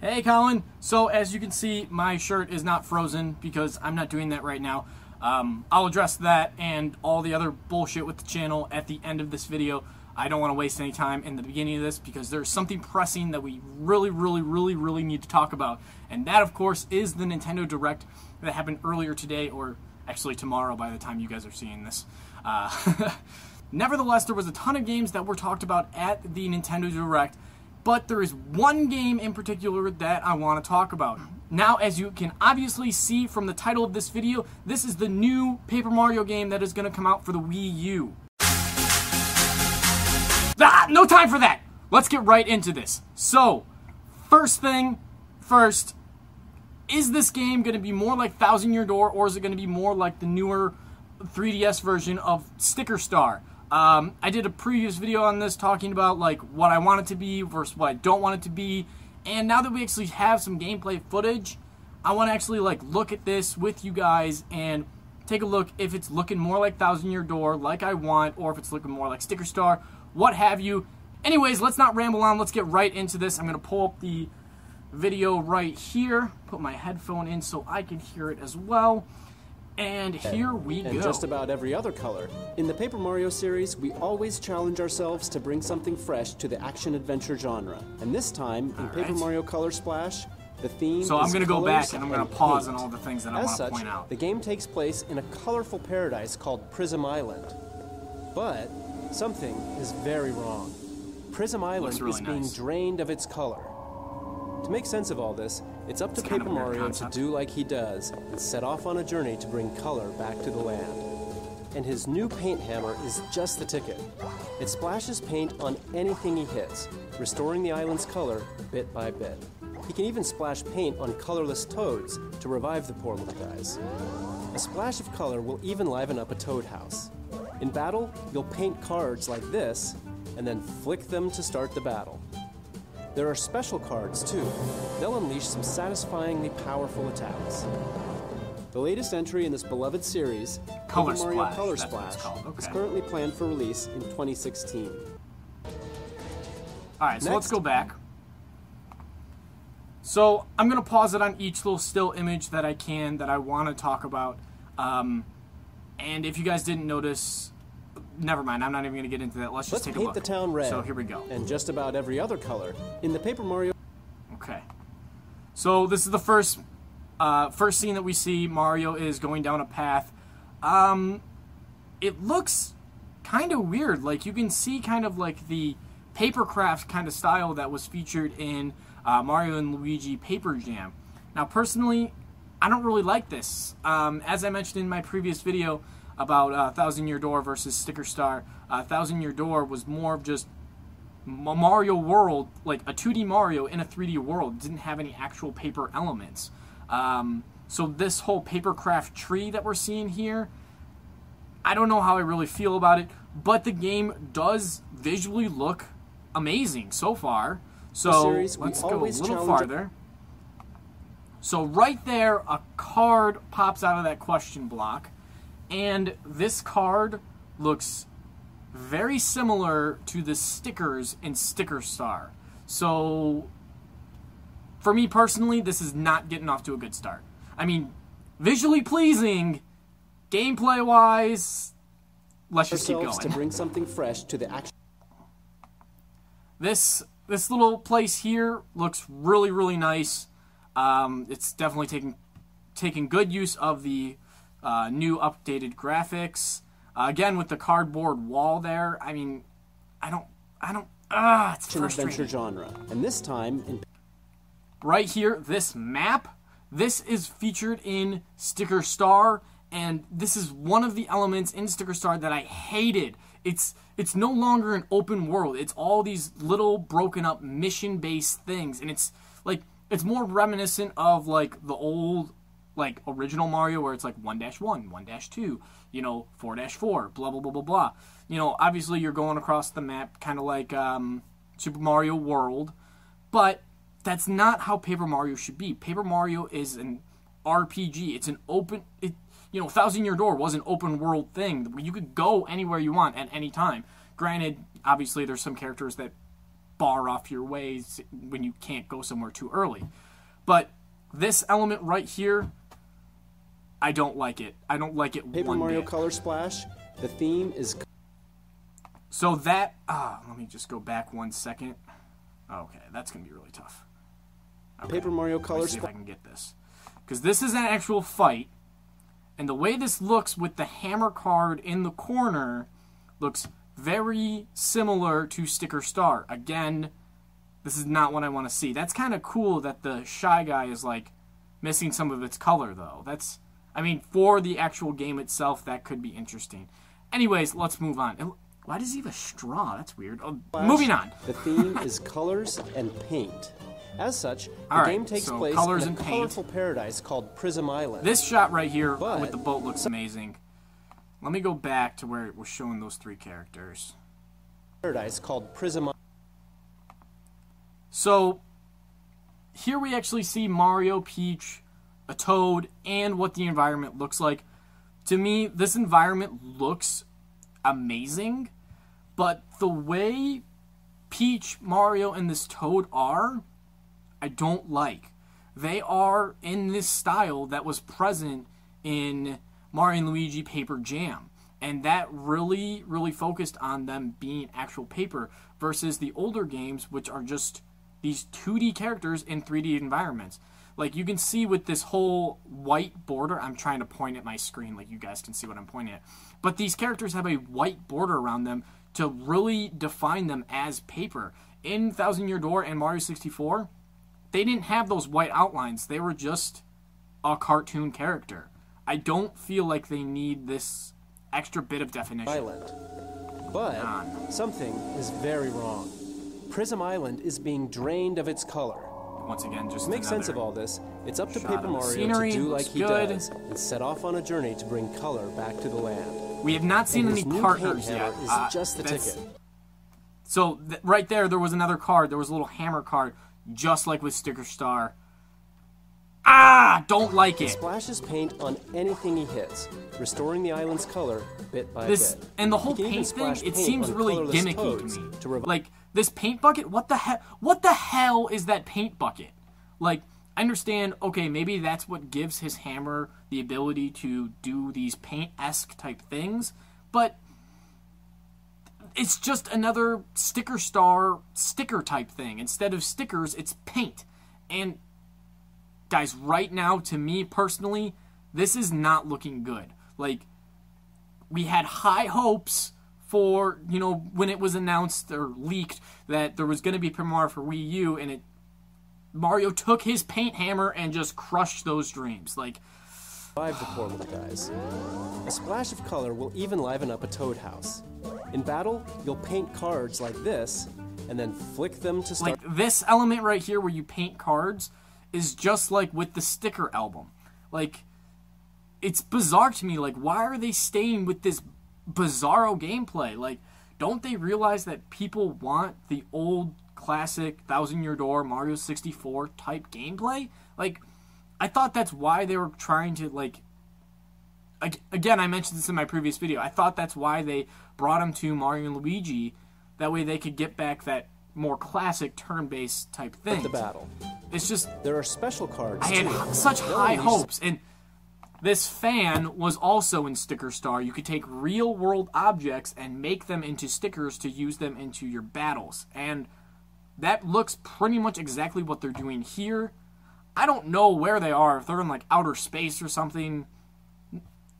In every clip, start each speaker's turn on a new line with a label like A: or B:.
A: Hey Colin, so as you can see, my shirt is not frozen because I'm not doing that right now. I'll address that and all the other bullshit with the channel at the end of this video. I don't want to waste any time in the beginning of this because there's something pressing that we really need to talk about. And that, of course, is the Nintendo Direct that happened earlier today, or actually tomorrow by the time you guys are seeing this. Nevertheless, there was a ton of games that were talked about at the Nintendo Direct, but there is one game in particular that I want to talk about. Now, as you can obviously see from the title of this video, this is the new Paper Mario game that is going to come out for the Wii U. No time for that! Let's get right into this. So, first thing first, is this game going to be more like Thousand Year Door, or is it going to be more like the newer 3DS version of Sticker Star? I did a previous video on this talking about like what I want it to be versus what I don't want it to be, and now that we actually have some gameplay footage, I want to actually like look at this with you guys and take a look if it's looking more like Thousand Year Door like I want, or if it's looking more like Sticker Star, what have you. Anyways, let's not ramble on, let's get right into this. I'm going to pull up the video right here, put my headphone in so I can hear it as well. And here we go.
B: And just about every other color. In the Paper Mario series, we always challenge ourselves to bring something fresh to the action-adventure genre. And this time, in Paper Mario Color Splash, the theme
A: So I'm
B: is
A: going to go back and I'm going to pause
B: paint.
A: on all the things that I want to point out.
B: The game takes place in a colorful paradise called Prism Island. But something is very wrong. Prism Island is being drained of its color. To make sense of all this, it's up to Paper Mario to do like he does and set off on a journey to bring color back to the land. And his new paint hammer is just the ticket. It splashes paint on anything he hits, restoring the island's color bit by bit. He can even splash paint on colorless toads to revive the poor little guys. A splash of color will even liven up a toad house. In battle, you'll paint cards like this and then flick them to start the battle. There are special cards, too. They'll unleash some satisfyingly powerful attacks. The latest entry in this beloved series, Paper Mario Color Splash, is currently planned for release in 2016.
A: Alright, so let's go back. So, I'm going to pause it on each little still image that I can, that I want to talk about. And if you guys didn't notice, never mind, I'm not even going to get into that. Let's just take a look.
B: Let's paint the town red.
A: So here we go.
B: And just about every other color in the Paper Mario.
A: Okay. So this is the first scene that we see. Mario is going down a path. It looks kind of weird. Like you can see kind of like the papercraft kind of style that was featured in Mario and Luigi Paper Jam. Now personally, I don't really like this. As I mentioned in my previous video about Thousand Year Door versus Sticker Star, Thousand Year Door was more of just a Mario world, like a 2D Mario in a 3D world. It didn't have any actual paper elements. So this whole papercraft tree that we're seeing here, I don't know how I really feel about it, but the game does visually look amazing so far. So let's go a little farther. So right there, a card pops out of that question block. And this card looks very similar to the stickers in Sticker Star. So, for me personally, this is not getting off to a good start. I mean, visually pleasing, gameplay-wise, let's just keep going.
B: To bring something fresh to the action.
A: This little place here looks really nice. It's definitely taking good use of the new updated graphics. Again, with the cardboard wall there, I mean, it's frustrating.
B: Adventure genre. And this time,
A: right here, this map, this is featured in Sticker Star, and this is one of the elements in Sticker Star that I hated. It's no longer an open world. It's all these little broken up mission-based things, and it's like, it's more reminiscent of like the old like original Mario where it's like 1-1, 1-2, you know, 4-4, blah, blah, blah, blah, blah. You know, obviously you're going across the map kind of like Super Mario World, but that's not how Paper Mario should be. Paper Mario is an RPG. It's an open, you know, Thousand Year Door was an open world thing where you could go anywhere you want at any time. Granted, obviously there's some characters that bar off your ways when you can't go somewhere too early. But this element right here, I don't like it. I don't like it one bit.
B: Paper Mario Color Splash, the theme is...
A: So that, let me just go back 1 second. Okay, that's going to be really tough. Okay,
B: Paper Mario Color
A: Splash. See if I can get this. Because this is an actual fight. And the way this looks with the hammer card in the corner looks very similar to Sticker Star. Again, this is not what I want to see. That's kind of cool that the Shy Guy is, like, missing some of its color, though. That's, I mean, for the actual game itself, that could be interesting. Anyways, let's move on. Why does he have a straw? That's weird. Oh, moving on.
B: The theme is colors and paint. As such, the game takes place in a colorful paradise called Prism Island.
A: This shot right here with the boat looks amazing. Let me go back to where it was showing those 3 characters.
B: Paradise called Prism Island.
A: So, here we actually see Mario, Peach, a Toad, and what the environment looks like. To me, this environment looks amazing, but the way Peach, Mario, and this Toad are, I don't like. They are in this style that was present in Mario and Luigi Paper Jam, and that really, really focused on them being actual paper versus the older games, which are just these 2D characters in 3D environments. Like, you can see with this whole white border, I'm trying to point at my screen like you guys can see what I'm pointing at, but these characters have a white border around them to really define them as paper. In Thousand Year Door and Mario 64, they didn't have those white outlines. They were just a cartoon character. I don't feel like they need this extra bit of definition.
B: Island. But something is very wrong. Prism Island is being drained of its color.
A: Once again, just
B: to make sense of all this, it's up to Paper Mario
A: scenery,
B: to do like he does and set off on a journey to bring color back to the land.
A: We have not seen any partners yet.
B: Is just the ticket.
A: So right there was another card. There was a little hammer card, just like with Sticker Star. Don't like it.
B: He splashes paint on anything he hits, restoring the island's color bit by bit.
A: And the whole paint thing, it seems really gimmicky to me. Like, this paint bucket, what the hell is that paint bucket? Like, I understand, okay, maybe that's what gives his hammer the ability to do these paint-esque type things, but it's just another Sticker Star sticker type thing. Instead of stickers, it's paint. And guys, right now, to me personally, this is not looking good. Like, we had high hopes for, you know, when it was announced or leaked that there was going to be Paper Mario for Wii U, and Mario took his paint hammer and just crushed those dreams. Like,
B: revive the poor little guys. A splash of color will even liven up a Toad house. In battle, you'll paint cards like this, and then flick them to start.
A: Like, this element right here where you paint cards is just like with the sticker album. Like, it's bizarre to me. Like, why are they staying with this bizarro gameplay? Like, don't they realize that people want the old classic Thousand Year Door Mario 64 type gameplay? Like, I thought that's why they were trying to, like, again, I mentioned this in my previous video, I thought that's why they brought them to Mario and Luigi. That way they could get back that more classic turn-based type thing.
B: The battle.
A: It's just,
B: there are special cards.
A: I had such high hopes, and this fan was also in Sticker Star. You could take real-world objects and make them into stickers to use them into your battles, and that looks pretty much exactly what they're doing here. I don't know where they are, if they're in like outer space or something.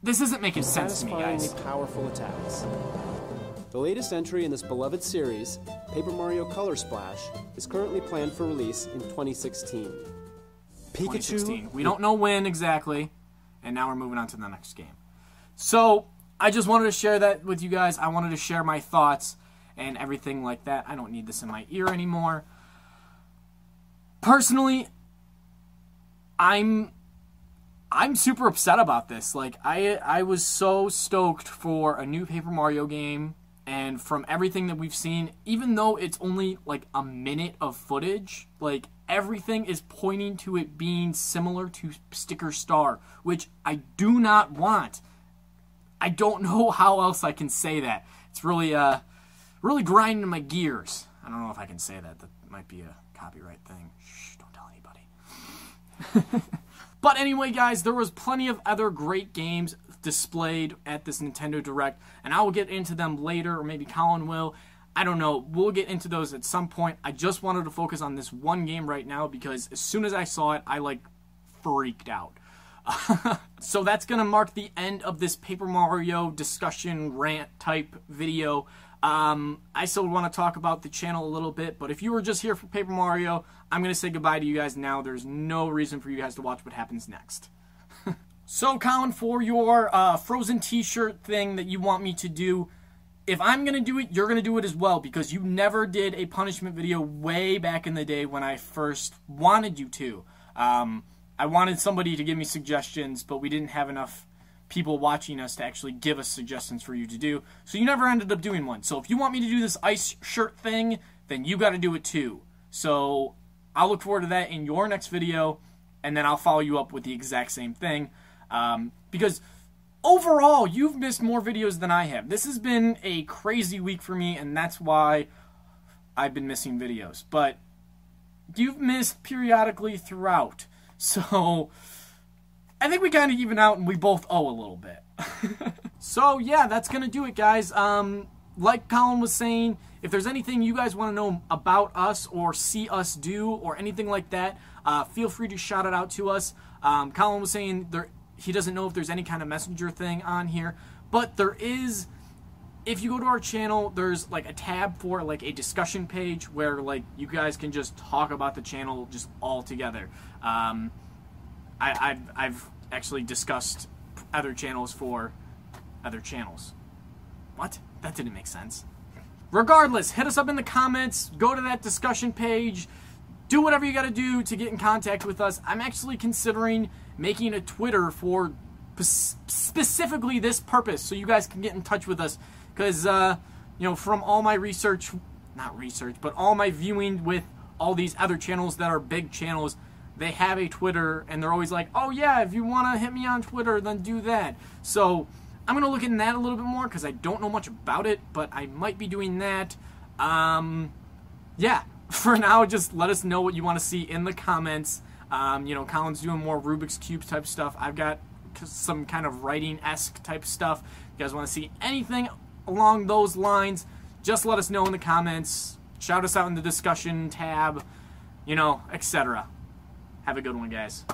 A: This isn't making sense to me, guys.
B: Powerful attacks. The latest entry in this beloved series, Paper Mario Color Splash, is currently planned for release in 2016. Pikachu.
A: 2016. We don't know when exactly, and now we're moving on to the next game. So, I just wanted to share that with you guys. I wanted to share my thoughts and everything like that. I don't need this in my ear anymore. Personally, I'm super upset about this. Like, I was so stoked for a new Paper Mario game, and from everything that we've seen, even though it's only like a minute of footage, like, everything is pointing to it being similar to Sticker Star, which I do not want. I don't know how else I can say that. It's really really grinding my gears. I don't know if I can say that. That might be a copyright thing. Shh, don't tell anybody. But anyway, guys, there was plenty of other great games displayed at this Nintendo Direct, and I will get into them later, or maybe Colin will. I don't know. We'll get into those at some point. I just wanted to focus on this one game right now because as soon as I saw it, I, like, freaked out. So that's going to mark the end of this Paper Mario discussion rant type video. I still want to talk about the channel a little bit, but if you were just here for Paper Mario, I'm going to say goodbye to you guys now. There's no reason for you guys to watch what happens next. So, Colin, for your Frozen t-shirt thing that you want me to do, if I'm going to do it, you're going to do it as well, because you never did a punishment video way back in the day when I first wanted you to. I wanted somebody to give me suggestions, but we didn't have enough people watching us to actually give us suggestions for you to do, so you never ended up doing one. So if you want me to do this ice shirt thing, then you got to do it too. So I'll look forward to that in your next video, and then I'll follow you up with the exact same thing, because overall, you've missed more videos than I have. This has been a crazy week for me, and that's why I've been missing videos. But you've missed periodically throughout. So I think we kind of even out, and we both owe a little bit. So yeah, that's going to do it, guys. Like Colin was saying, if there's anything you guys want to know about us or see us do or anything like that, feel free to shout it out to us. Colin was saying he doesn't know if there's any kind of messenger thing on here, but there is. If you go to our channel, there's like a tab for like a discussion page where like you guys can just talk about the channel just all together. I've actually discussed other channels for other channels. What? That didn't make sense. Regardless, hit us up in the comments, go to that discussion page, do whatever you got to do to get in contact with us. I'm actually considering making a Twitter for specifically this purpose, so you guys can get in touch with us. Because, you know, from all my but all my viewing with all these other channels that are big channels, they have a Twitter, and they're always like, oh yeah, if you want to hit me on Twitter, then do that. So I'm going to look into that a little bit more, because I don't know much about it, but I might be doing that. Yeah, for now, just let us know what you want to see in the comments. You know, Colin's doing more Rubik's Cube type stuff. I've got some kind of writing-esque type stuff. If you guys want to see anything along those lines, just let us know in the comments. Shout us out in the discussion tab, you know, etc. Have a good one, guys.